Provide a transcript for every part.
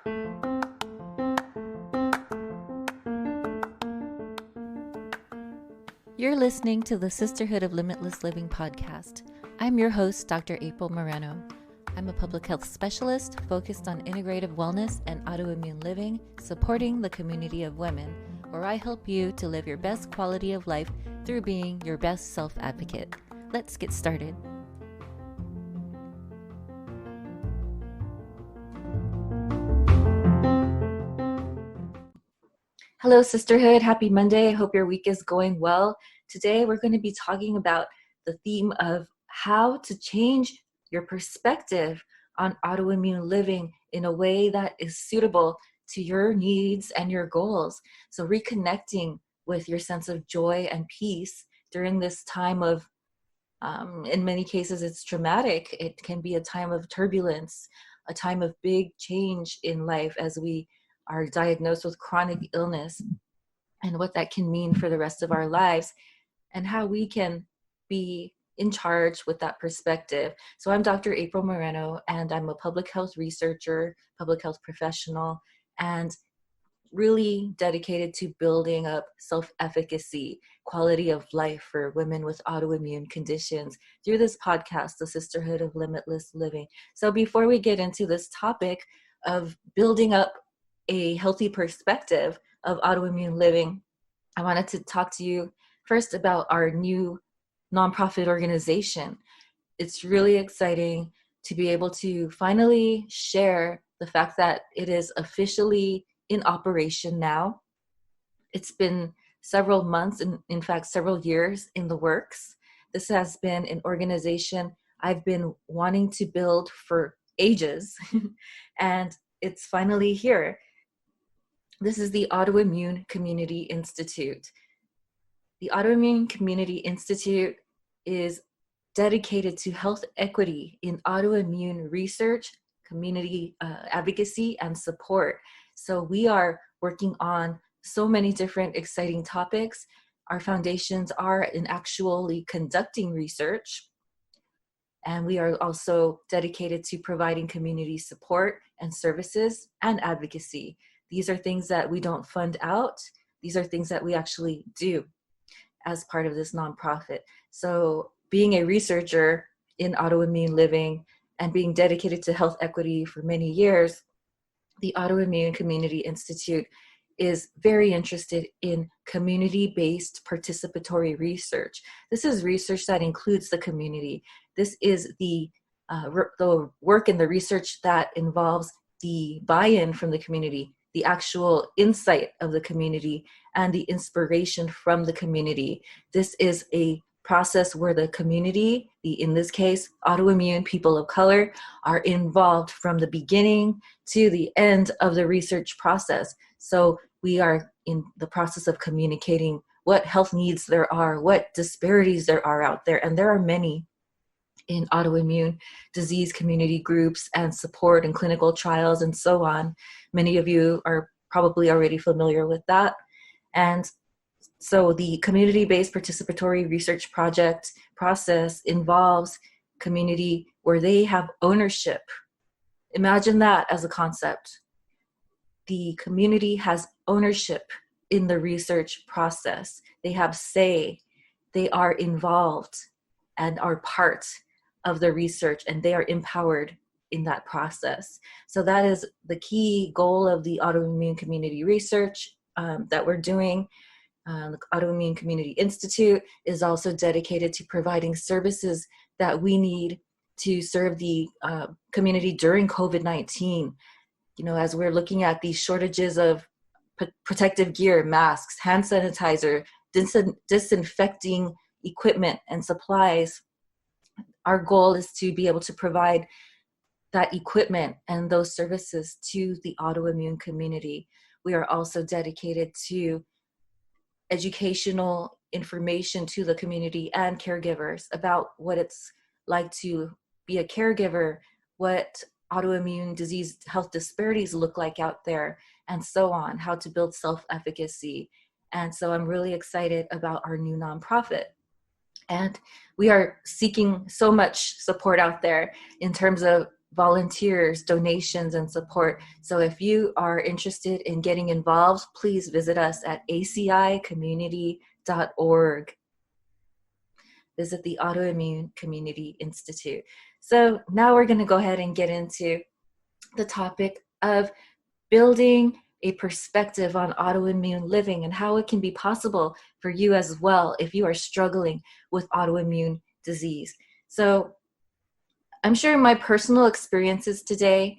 You're listening to the Sisterhood of Limitless Living podcast. I'm your host, Dr. April Moreno. I'm a public health specialist focused on integrative wellness and autoimmune living, supporting the community of women, where I help you to live your best quality of life through being your best self-advocate. Let's get started. Hello, Sisterhood. Happy Monday. I hope your week is going well. Today, we're going to be talking about the theme of how to change your perspective on autoimmune living in a way that is suitable to your needs and your goals. So reconnecting with your sense of joy and peace during this time of, in many cases, it's traumatic. It can be a time of turbulence, a time of big change in life as we are diagnosed with chronic illness, and what that can mean for the rest of our lives, and how we can be in charge with that perspective. So I'm Dr. April Moreno, and I'm a public health researcher, public health professional, and really dedicated to building up self-efficacy, quality of life for women with autoimmune conditions through this podcast, the Sisterhood of Limitless Living. So before we get into this topic of building up a healthy perspective of autoimmune living, I wanted to talk to you first about our new nonprofit organization. It's really exciting to be able to finally share the fact that it is officially in operation now. It's been several months, and in fact, several years in the works. This has been an organization I've been wanting to build for ages, and it's finally here. This is the Autoimmune Community Institute. The Autoimmune Community Institute is dedicated to health equity in autoimmune research, community advocacy, and support. So we are working on so many different exciting topics. Our foundations are in actually conducting research, and we are also dedicated to providing community support and services and advocacy. These are things that we don't fund out. These are things that we actually do as part of this nonprofit. So being a researcher in autoimmune living and being dedicated to health equity for many years, the Autoimmune Community Institute is very interested in community-based participatory research. This is research that includes the community. This is the work and the research that involves the buy-in from the community, the actual insight of the community, and the inspiration from the community. This is a process where the community, in this case, autoimmune people of color, are involved from the beginning to the end of the research process. So we are in the process of communicating what health needs there are, what disparities there are out there, and there are many in autoimmune disease community groups and support and clinical trials and so on. Many of you are probably already familiar with that. And so the community-based participatory research project process involves community where they have ownership. Imagine that as a concept. The community has ownership in the research process. They have say, they are involved and are part of the research, and they are empowered in that process. So that is the key goal of the autoimmune community research that we're doing. The Autoimmune Community Institute is also dedicated to providing services that we need to serve the community during COVID-19. You know, as we're looking at these shortages of protective gear, masks, hand sanitizer, disinfecting equipment and supplies, our goal is to be able to provide that equipment and those services to the autoimmune community. We are also dedicated to educational information to the community and caregivers about what it's like to be a caregiver, what autoimmune disease health disparities look like out there, and so on, how to build self-efficacy. And so I'm really excited about our new nonprofit. And we are seeking so much support out there in terms of volunteers, donations, and support. So if you are interested in getting involved, please visit us at acicommunity.org. Visit the Autoimmune Community Institute. So now we're going to go ahead and get into the topic of building a perspective on autoimmune living and how it can be possible for you as well if you are struggling with autoimmune disease. So I'm sharing my personal experiences today,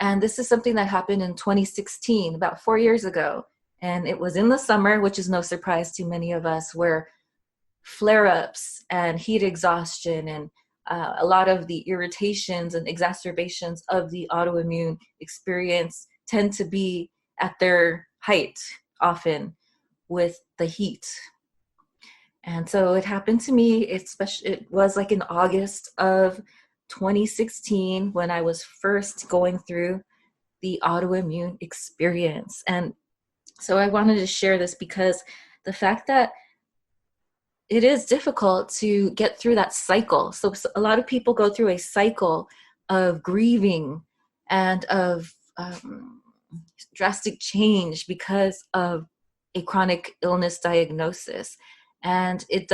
and this is something that happened in 2016, about 4 years ago. And it was in the summer, which is no surprise to many of us, where flare-ups and heat exhaustion and a lot of the irritations and exacerbations of the autoimmune experience tend to be at their height often with the heat. And so it happened to me. It was like in August of 2016 when I was first going through the autoimmune experience. And so I wanted to share this because the fact that it is difficult to get through that cycle. So a lot of people go through a cycle of grieving and of drastic change because of a chronic illness diagnosis. And it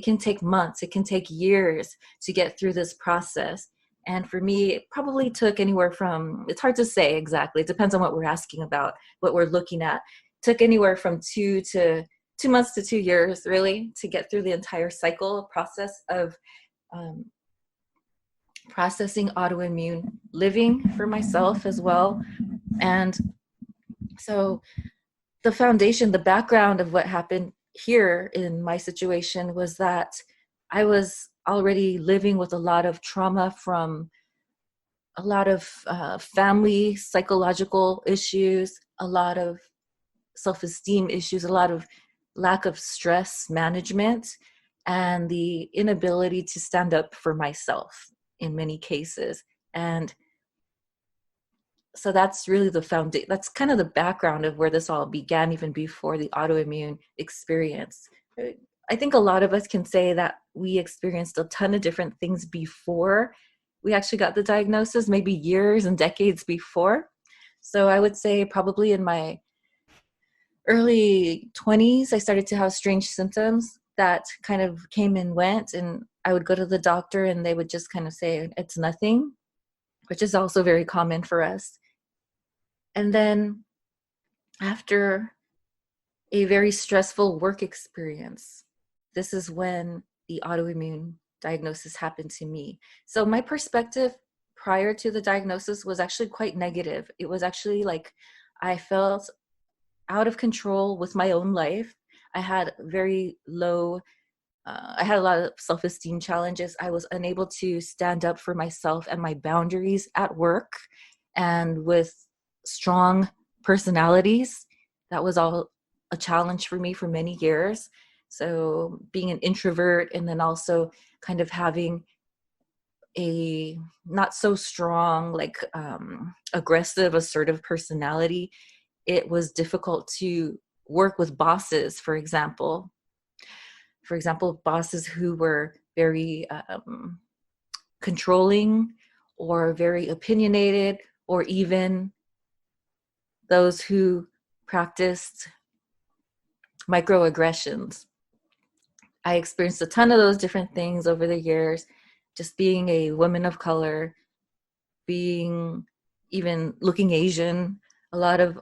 can take months, it can take years to get through this process. And for me, it probably took anywhere from, it's hard to say exactly, it depends on what we're asking about, what we're looking at. It took anywhere from 2 months to 2 years, really, to get through the entire cycle process of processing autoimmune living for myself as well. And so the foundation, the background of what happened here in my situation was that I was already living with a lot of trauma from a lot of family psychological issues, a lot of self-esteem issues, a lot of lack of stress management, and the inability to stand up for myself in many cases. And so that's really the foundation. That's kind of the background of where this all began, even before the autoimmune experience. I think a lot of us can say that we experienced a ton of different things before we actually got the diagnosis, maybe years and decades before. So I would say probably in my early 20s, I started to have strange symptoms that kind of came and went, and I would go to the doctor and they would just kind of say, it's nothing, which is also very common for us. And then after a very stressful work experience, this is when the autoimmune diagnosis happened to me. So my perspective prior to the diagnosis was actually quite negative. It was actually like I felt out of control with my own life. I had very low, I had a lot of self-esteem challenges. I was unable to stand up for myself and my boundaries at work and with strong personalities. That was all a challenge for me for many years. So being an introvert and then also kind of having a not so strong, like aggressive, assertive personality, it was difficult to work with bosses, for example. For example, bosses who were very controlling or very opinionated, or even those who practiced microaggressions. I experienced a ton of those different things over the years, just being a woman of color, being even looking Asian. A lot of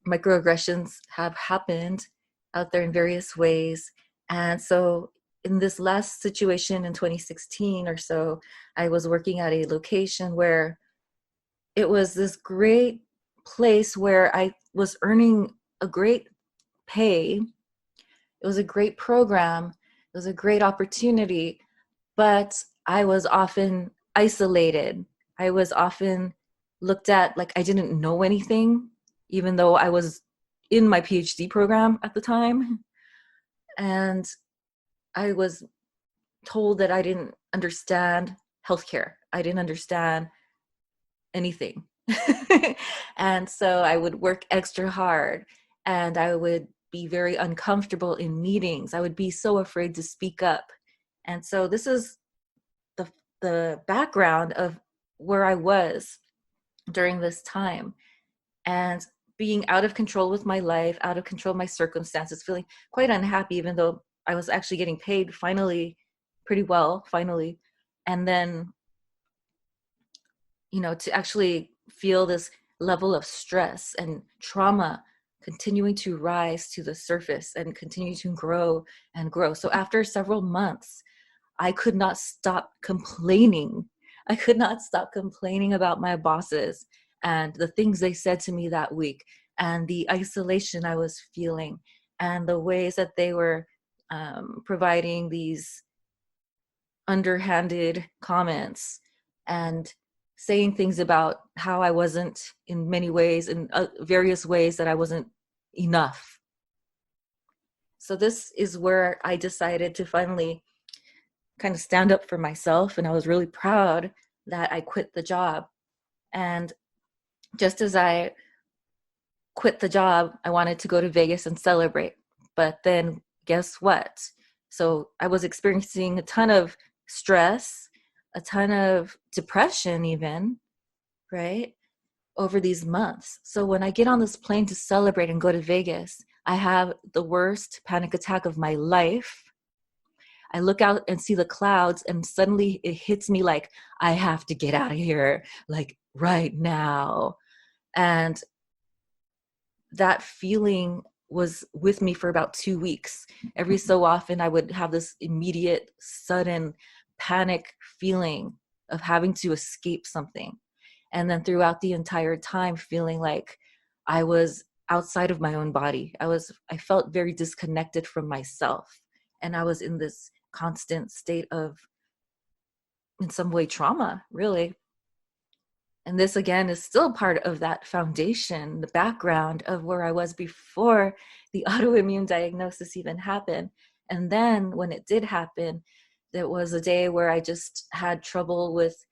microaggressions have happened out there in various ways. And so in this last situation in 2016 or so, I was working at a location where it was this great place where I was earning a great pay. It was a great program. It was a great opportunity, but I was often isolated. I was often looked at like I didn't know anything, even though I was in my PhD program at the time. And I was told that I didn't understand healthcare. I didn't understand anything. And so I would work extra hard and I would be very uncomfortable in meetings. I would be so afraid to speak up. And so this is the background of where I was during this time, and being out of control with my life, out of control of my circumstances, feeling quite unhappy, even though I was actually getting paid finally pretty well, finally. And then, to actually feel this level of stress and trauma continuing to rise to the surface and continue to grow and grow. So after several months, I could not stop complaining. I could not stop complaining about my bosses and the things they said to me that week, and the isolation I was feeling, and the ways that they were providing these underhanded comments and saying things about how I wasn't, in many ways, in various ways, that I wasn't enough. So this is where I decided to finally kind of stand up for myself, and I was really proud that I quit the job. And just as I quit the job, I wanted to go to Vegas and celebrate. But then guess what? So I was experiencing a ton of stress, a ton of depression even, right? Over these months. So when I get on this plane to celebrate and go to Vegas, I have the worst panic attack of my life. I look out and see the clouds, and suddenly it hits me like, I have to get out of here, like right now. And that feeling was with me for about 2 weeks. Every so often, I would have this immediate, sudden panic feeling of having to escape something. And then throughout the entire time, feeling like I was outside of my own body. I felt very disconnected from myself. And I was in this constant state of, in some way, trauma, really. And this, again, is still part of that foundation, the background of where I was before the autoimmune diagnosis even happened. And then when it did happen, there was a day where I just had trouble with,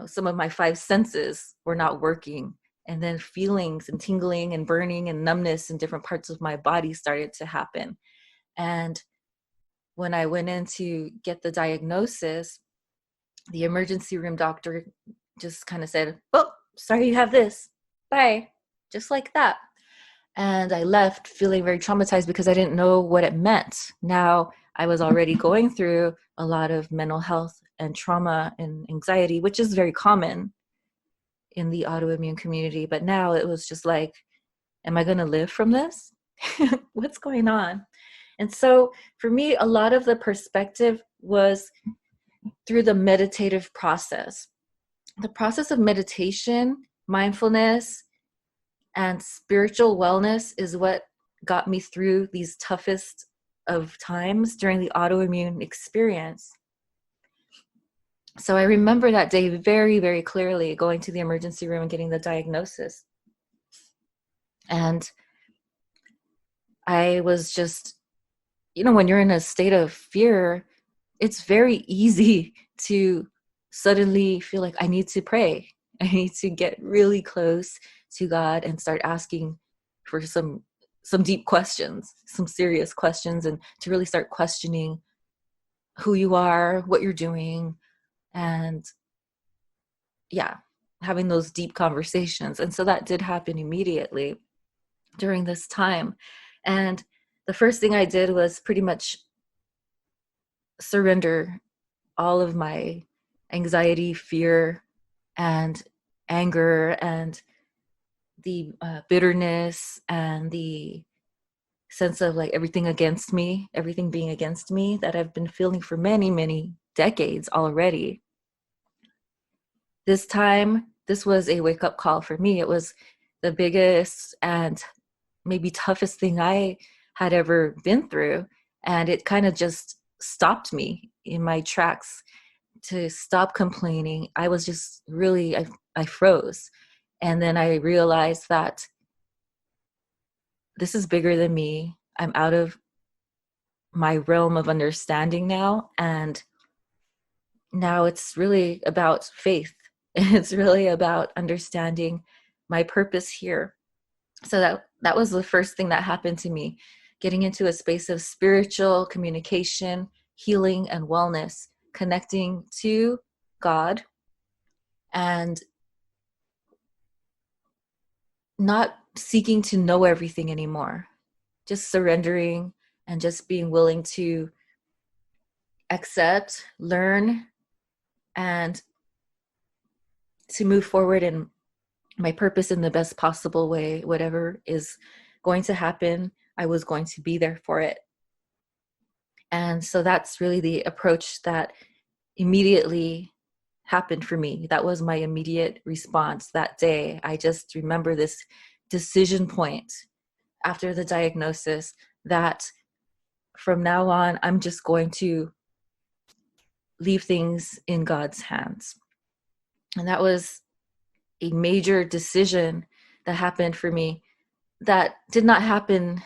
some of my five senses were not working. And then feelings and tingling and burning and numbness in different parts of my body started to happen. And when I went in to get the diagnosis, the emergency room doctor just kind of said, "Oh, sorry you have this. Bye." Just like that. And I left feeling very traumatized because I didn't know what it meant. Now I was already going through a lot of mental health and trauma and anxiety, which is very common in the autoimmune community. But now it was just like, am I going to live from this? What's going on? And so for me, a lot of the perspective was through the meditative process. The process of meditation, mindfulness, and spiritual wellness is what got me through these toughest of times during the autoimmune experience. So I remember that day very, very clearly, going to the emergency room and getting the diagnosis. And I was just, when you're in a state of fear, it's very easy to suddenly feel like I need to pray. I need to get really close to God and start asking for some deep questions, some serious questions, and to really start questioning who you are, what you're doing, and having those deep conversations. And so that did happen immediately during this time. And the first thing I did was pretty much surrender all of my anxiety, fear, and anger, and the bitterness, and the sense of like everything being against me that I've been feeling for many, many decades already. This time, this was a wake-up call for me. It was the biggest and maybe toughest thing I had ever been through. And it kind of just stopped me in my tracks to stop complaining. I was just really, I froze. And then I realized that this is bigger than me. I'm out of my realm of understanding now. And now it's really about faith. It's really about understanding my purpose here. So that was the first thing that happened to me, getting into a space of spiritual communication, healing, and wellness, connecting to God, and not seeking to know everything anymore, just surrendering and just being willing to accept, learn, and to move forward in my purpose in the best possible way. Whatever is going to happen, I was going to be there for it. And so that's really the approach that immediately happened for me. That was my immediate response that day. I just remember this decision point after the diagnosis that from now on, I'm just going to leave things in God's hands. And that was a major decision that happened for me that did not happen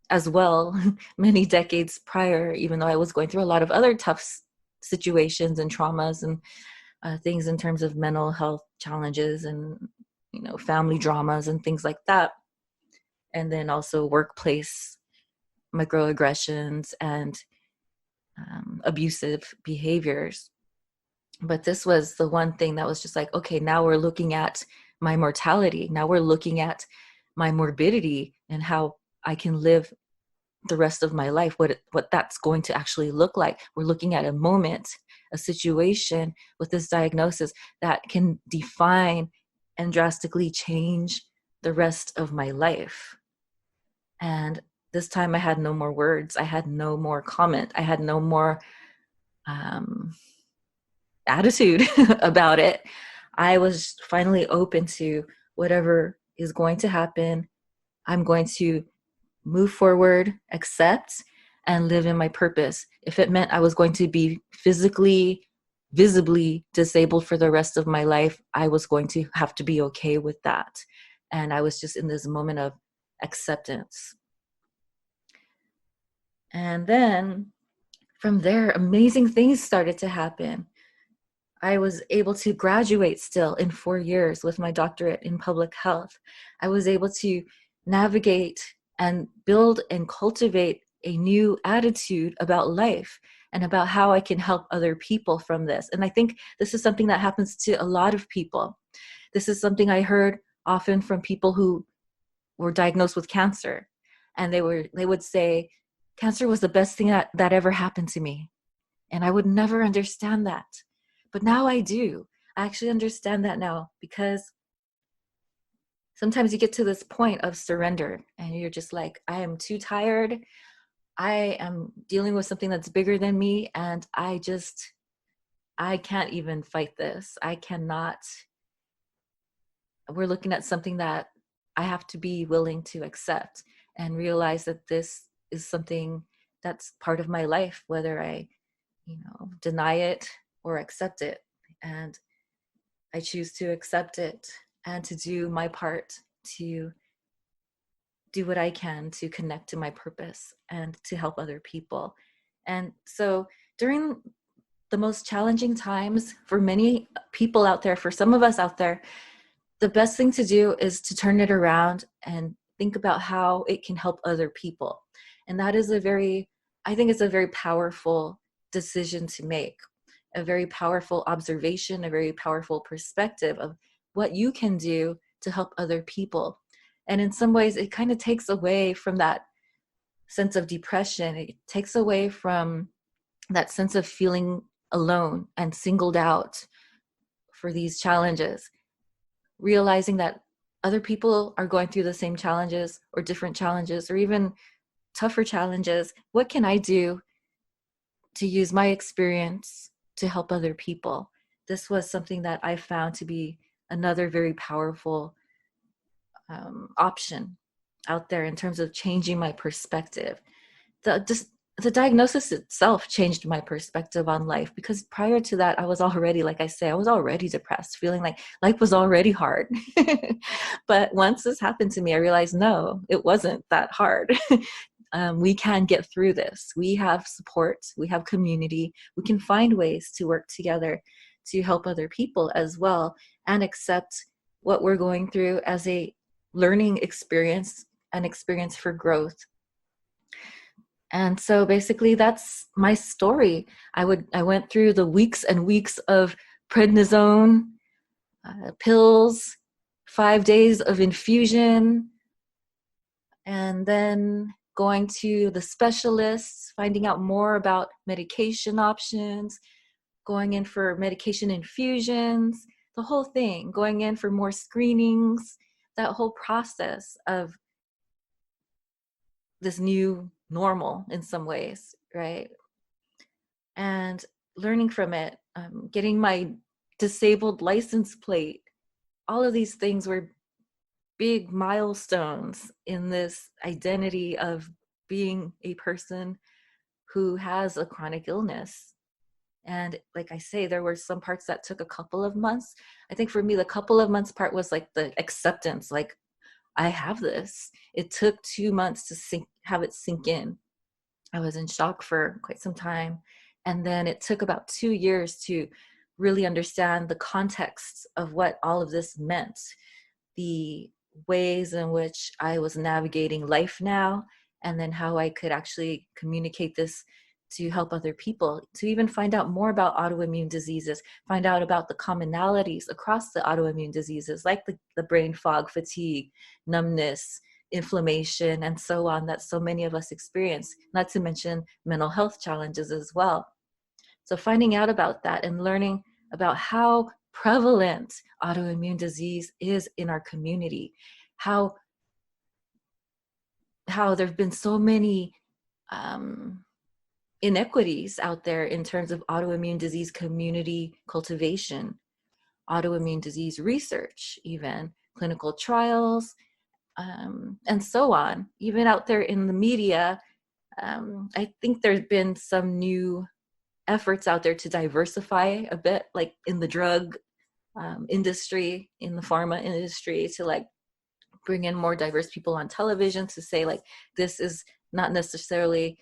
as well many decades prior, even though I was going through a lot of other tough situations and traumas and things in terms of mental health challenges and, family dramas and things like that. And then also workplace microaggressions and abusive behaviors. But this was the one thing that was just like, okay, now we're looking at my mortality. Now we're looking at my morbidity and how I can live the rest of my life, what that's going to actually look like. We're looking at a moment, a situation with this diagnosis that can define and drastically change the rest of my life. And this time I had no more words. I had no more comment. I had no more attitude about it. I was finally open to whatever is going to happen. I'm going to move forward, accept, and live in my purpose. If it meant I was going to be physically, visibly disabled for the rest of my life, I was going to have to be okay with that. And I was just in this moment of acceptance. And then from there, amazing things started to happen. I was able to graduate still in 4 years with my doctorate in public health. I was able to navigate and build and cultivate a new attitude about life and about how I can help other people from this. And I think this is something that happens to a lot of people. This is something I heard often from people who were diagnosed with cancer. And they would say, cancer was the best thing that ever happened to me. And I would never understand that. But now I do. I actually understand that now, because sometimes you get to this point of surrender and you're just like, I am too tired. I am dealing with something that's bigger than me. And I can't even fight this. I cannot. We're looking at something that I have to be willing to accept and realize that this is something that's part of my life, whether I deny it or accept it. And I choose to accept it and to do my part to do what I can to connect to my purpose and to help other people. And so during the most challenging times for many people out there, for some of us out there, the best thing to do is to turn it around and think about how it can help other people. And that is I think it's a very powerful decision to make, a very powerful observation, a very powerful perspective of what you can do to help other people. And in some ways, it kind of takes away from that sense of depression. It takes away from that sense of feeling alone and singled out for these challenges. Realizing that other people are going through the same challenges or different challenges or even tougher challenges. What can I do to use my experience to help other people? This was something that I found to be another very powerful option out there in terms of changing my perspective. The diagnosis itself changed my perspective on life, because prior to that, I was already, like I say, I was already depressed, feeling like life was already hard. But once this happened to me, I realized, no, it wasn't that hard. We can get through this. We have support, we have community, we can find ways to work together to help other people as well, and accept what we're going through as a learning experience, an experience for growth. And so basically that's my story. I went through the weeks and weeks of prednisone, pills, 5 days of infusion, and then going to the specialists, finding out more about medication options, going in for medication infusions, the whole thing, going in for more screenings, that whole process of this new normal in some ways, right? And learning from it, getting my disabled license plate, all of these things were big milestones in this identity of being a person who has a chronic illness. And like I say, there were some parts that took a couple of months. I think for me, the couple of months part was like the acceptance, like I have this. It took 2 months to have it sink in. I was in shock for quite some time. And then it took about 2 years to really understand the context of what all of this meant, the ways in which I was navigating life now, and then how I could actually communicate this to help other people, to even find out more about autoimmune diseases, find out about the commonalities across the autoimmune diseases, like the brain fog, fatigue, numbness, inflammation, and so on, that so many of us experience, not to mention mental health challenges as well. So finding out about that and learning about how prevalent autoimmune disease is in our community, how there have been so many inequities out there in terms of autoimmune disease community cultivation, autoimmune disease research, even clinical trials, and so on. Even out there in the media, I think there's been some new efforts out there to diversify a bit, like in the drug industry, in the pharma industry, to like bring in more diverse people on television, to say like this is not necessarily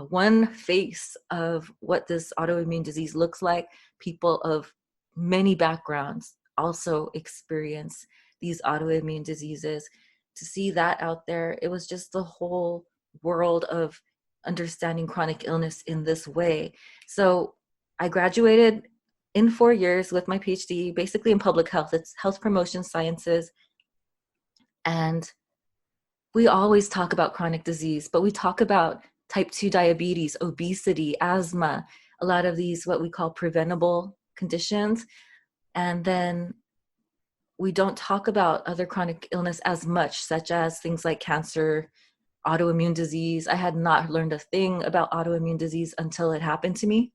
one face of what this autoimmune disease looks like. People of many backgrounds also experience these autoimmune diseases. To see that out there, it was just the whole world of understanding chronic illness in this way. So I graduated in 4 years with my PhD, basically in public health. It's health promotion sciences. And we always talk about chronic disease, but we talk about type 2 diabetes, obesity, asthma, a lot of these what we call preventable conditions. And then we don't talk about other chronic illness as much, such as things like cancer, autoimmune disease. I had not learned a thing about autoimmune disease until it happened to me.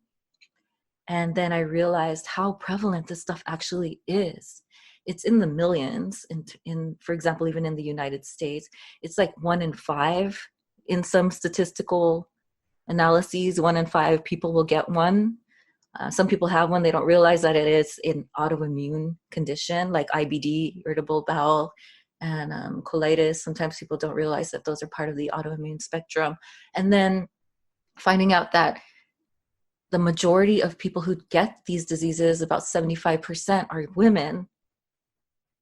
And then I realized how prevalent this stuff actually is. It's in the millions. In for example, even in the United States, it's like 1 in 5 in some statistical analyses. 1 in 5 people will get one. Some people have one, they don't realize that it is an autoimmune condition like IBD, irritable bowel, and colitis. Sometimes people don't realize that those are part of the autoimmune spectrum. And then finding out that the majority of people who get these diseases, about 75%, are women.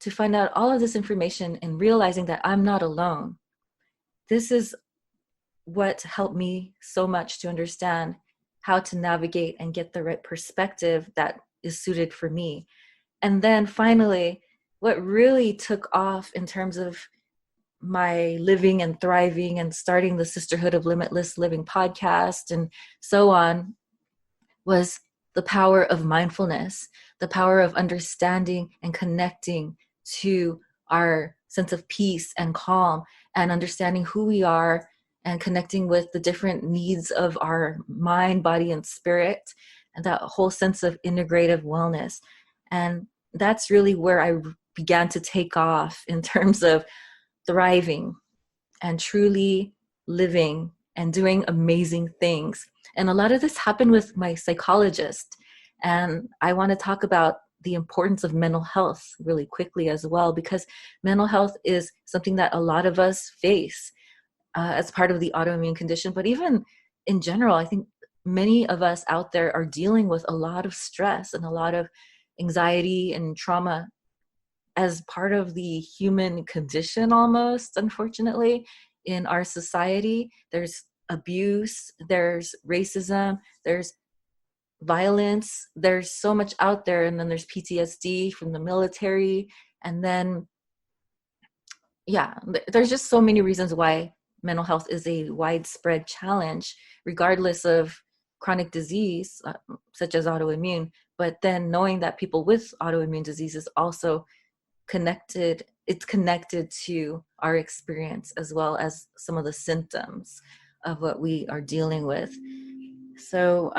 To find out all of this information and realizing that I'm not alone. This is what helped me so much to understand how to navigate and get the right perspective that is suited for me. And then finally, what really took off in terms of my living and thriving and starting the Sisterhood of Limitless Living podcast and so on was the power of mindfulness, the power of understanding and connecting to our sense of peace and calm, and understanding who we are and connecting with the different needs of our mind, body, and spirit, and that whole sense of integrative wellness. And that's really where I began to take off in terms of thriving and truly living and doing amazing things. And a lot of this happened with my psychologist. And I want to talk about the importance of mental health really quickly as well, because mental health is something that a lot of us face as part of the autoimmune condition. But even in general, I think many of us out there are dealing with a lot of stress and a lot of anxiety and trauma as part of the human condition almost, unfortunately, in our society. There's abuse, there's racism, there's violence. There's so much out there. And then there's PTSD from the military. And then, yeah, there's just so many reasons why mental health is a widespread challenge, regardless of chronic disease, such as autoimmune. But then knowing that people with autoimmune disease is also connected, it's connected to our experience as well as some of the symptoms of what we are dealing with. So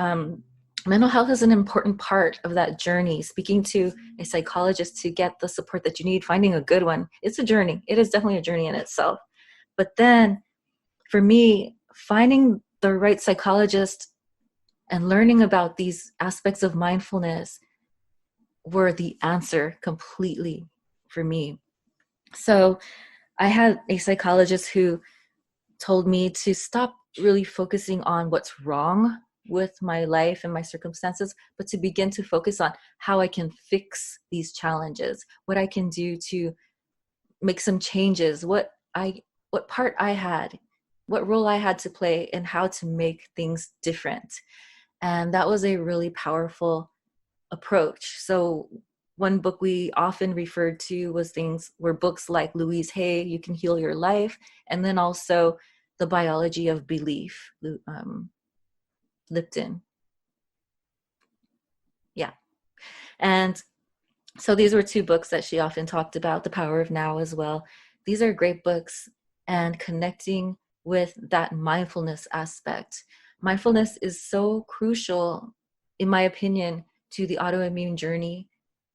mental health is an important part of that journey. Speaking to a psychologist to get the support that you need, finding a good one, it's a journey. It is definitely a journey in itself. But then for me, finding the right psychologist and learning about these aspects of mindfulness were the answer completely for me. So I had a psychologist who told me to stop really focusing on what's wrong with my life and my circumstances, but to begin to focus on how I can fix these challenges, what I can do to make some changes, what part I had, what role I had to play, and how to make things different. And that was a really powerful approach. So one book we often referred to were books like Louise Hay, You Can Heal Your Life, and then also The Biology of Belief, Lipton. Yeah. And so these were two books that she often talked about, The Power of Now as well. These are great books, and connecting with that mindfulness aspect. Mindfulness is so crucial, in my opinion, to the autoimmune journey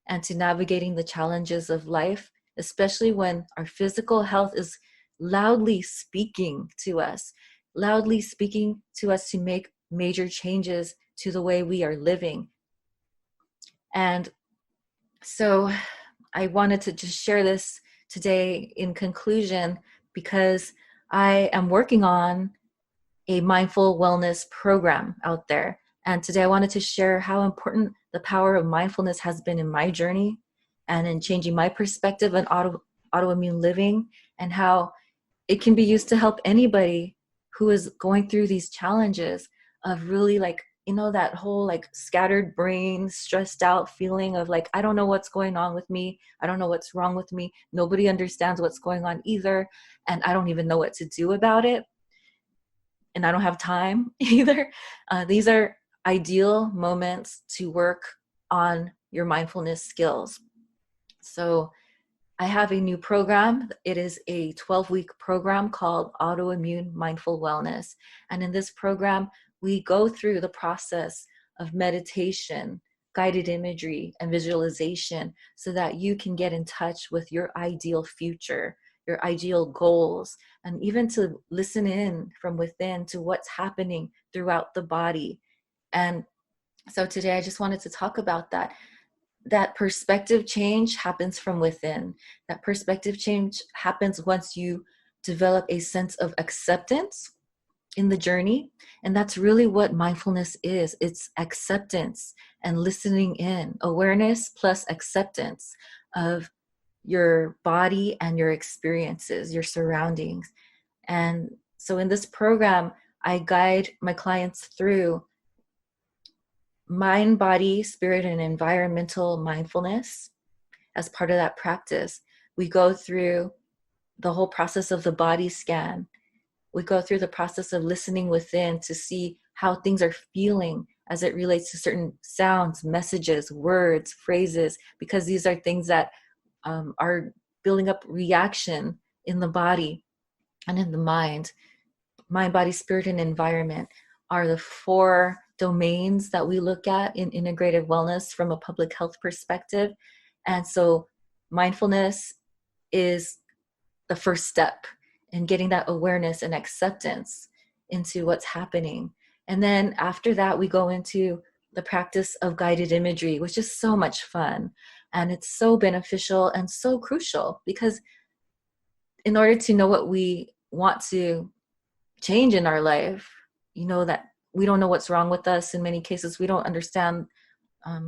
and to navigating the challenges of life, especially when our physical health is loudly speaking to us to make major changes to the way we are living. And so I wanted to just share this today in conclusion, because I am working on a mindful wellness program out there. And today I wanted to share how important the power of mindfulness has been in my journey and in changing my perspective on autoimmune living, and how it can be used to help anybody who is going through these challenges of really that whole scattered brain, stressed out feeling of I don't know what's going on with me. I don't know what's wrong with me. Nobody understands what's going on either. And I don't even know what to do about it. And I don't have time either. These are ideal moments to work on your mindfulness skills. So I have a new program. It is a 12-week program called Autoimmune Mindful Wellness. And in this program, we go through the process of meditation, guided imagery, and visualization so that you can get in touch with your ideal future, your ideal goals, and even to listen in from within to what's happening throughout the body. And so today I just wanted to talk about that perspective change happens from within. That perspective change happens once you develop a sense of acceptance in the journey. And that's really what mindfulness is. It's acceptance and listening in, awareness plus acceptance of your body and your experiences, your surroundings. And so in this program, I guide my clients through mind, body, spirit, and environmental mindfulness. As part of that practice, we go through the whole process of the body scan. We go through the process of listening within to see how things are feeling as it relates to certain sounds, messages, words, phrases, because these are things that are building up reaction in the body and in the mind. Mind, body, spirit, and environment are the 4 domains that we look at in integrative wellness from a public health perspective. And so mindfulness is the first step in getting that awareness and acceptance into what's happening. And then after that, we go into the practice of guided imagery, which is so much fun. And it's so beneficial and so crucial, because in order to know what we want to change in our life, that we don't know what's wrong with us. In many cases, we don't understand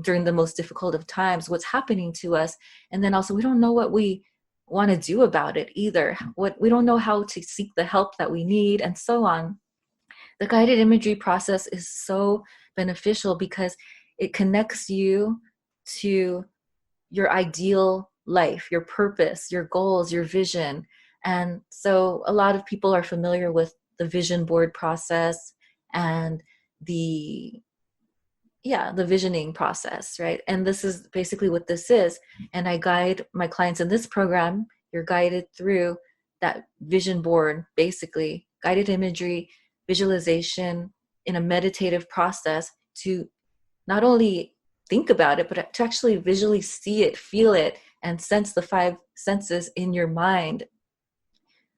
during the most difficult of times what's happening to us. And then also we don't know what we want to do about it either. We don't know how to seek the help that we need, and so on. The guided imagery process is so beneficial because it connects you to your ideal life, your purpose, your goals, your vision. And so a lot of people are familiar with the vision board process and the the visioning process, right? And this is basically what this is. And I guide my clients in this program. You're guided through that vision board, basically guided imagery, visualization in a meditative process to not only think about it, but to actually visually see it, feel it, and sense the five senses in your mind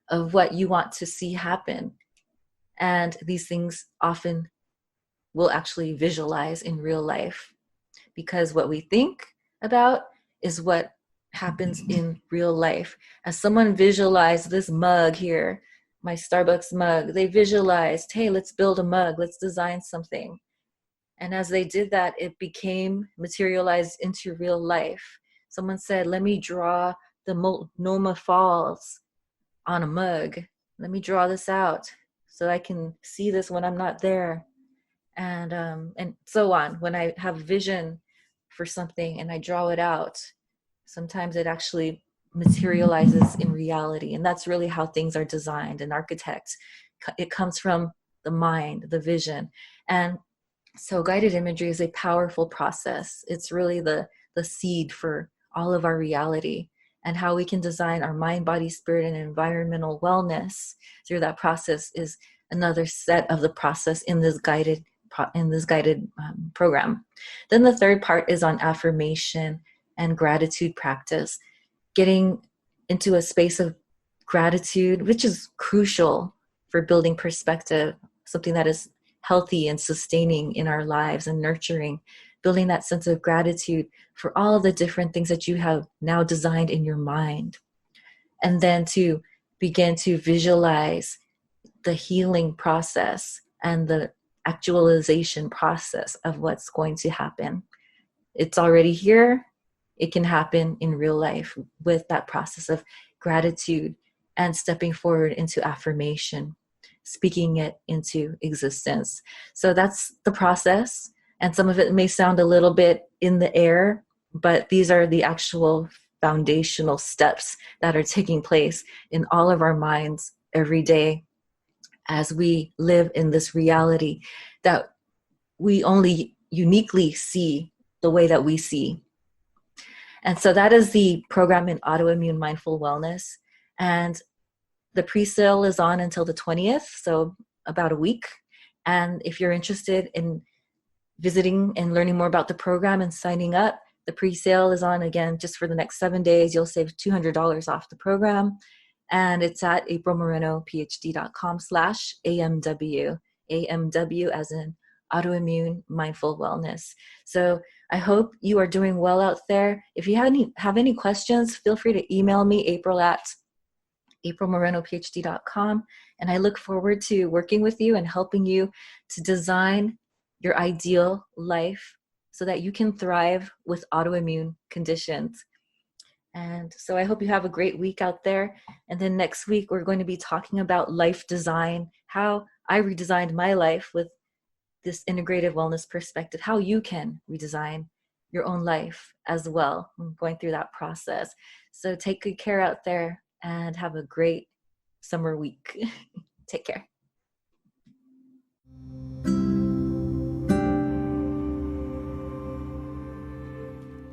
of what you want to see happen. And these things often will actually visualize in real life, because what we think about is what happens in real life. As someone visualized this mug here, my Starbucks mug, they visualized, hey, let's build a mug, let's design something. And as they did that, it became materialized into real life. Someone said, let me draw the Multnomah Falls on a mug. Let me draw this out so I can see this when I'm not there. And so on. When I have vision for something and I draw it out, sometimes it actually materializes in reality. And that's really how things are designed and architect. It comes from the mind, the vision. And so guided imagery is a powerful process. It's really the seed for all of our reality, and how we can design our mind, body, spirit, and environmental wellness through that process is another set of the process in this guided program. Then the third part is on affirmation and gratitude practice, getting into a space of gratitude, which is crucial for building perspective, something that is healthy and sustaining in our lives and nurturing, building that sense of gratitude for all of the different things that you have now designed in your mind. And then to begin to visualize the healing process and the actualization process of what's going to happen. It's already here. It can happen in real life with that process of gratitude and stepping forward into affirmation, speaking it into existence. So that's the process. And some of it may sound a little bit in the air, but these are the actual foundational steps that are taking place in all of our minds every day as we live in this reality that we only uniquely see the way that we see. And so that is the program in Autoimmune Mindful Wellness. And the pre-sale is on until the 20th, so about a week. And if you're interested in visiting and learning more about the program and signing up, the pre-sale is on again just for the next 7 days. You'll save $200 off the program. And it's at aprilmorenophd.com/AMW. AMW as in Autoimmune Mindful Wellness. So I hope you are doing well out there. If you have any questions, feel free to email me, aprilmorenophd.com. And I look forward to working with you and helping you to design your ideal life so that you can thrive with autoimmune conditions. And so I hope you have a great week out there. And then next week, we're going to be talking about life design, how I redesigned my life with this integrative wellness perspective, how you can redesign your own life as well. I'm going through that process. So take good care out there and have a great summer week. Take care.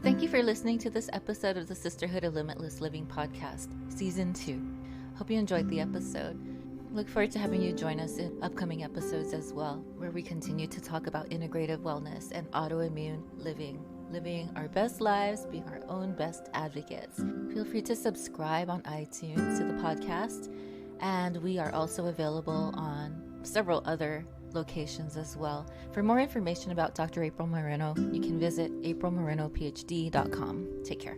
Thank you for listening to this episode of the Sisterhood of Limitless Living podcast, Season 2. Hope you enjoyed the episode. Look forward to having you join us in upcoming episodes as well, where we continue to talk about integrative wellness and autoimmune living our best lives, being our own best advocates. Feel free to subscribe on iTunes to the podcast, and we are also available on several other locations as well. For more information about Dr. April Moreno, you can visit aprilmorenophd.com. Take care.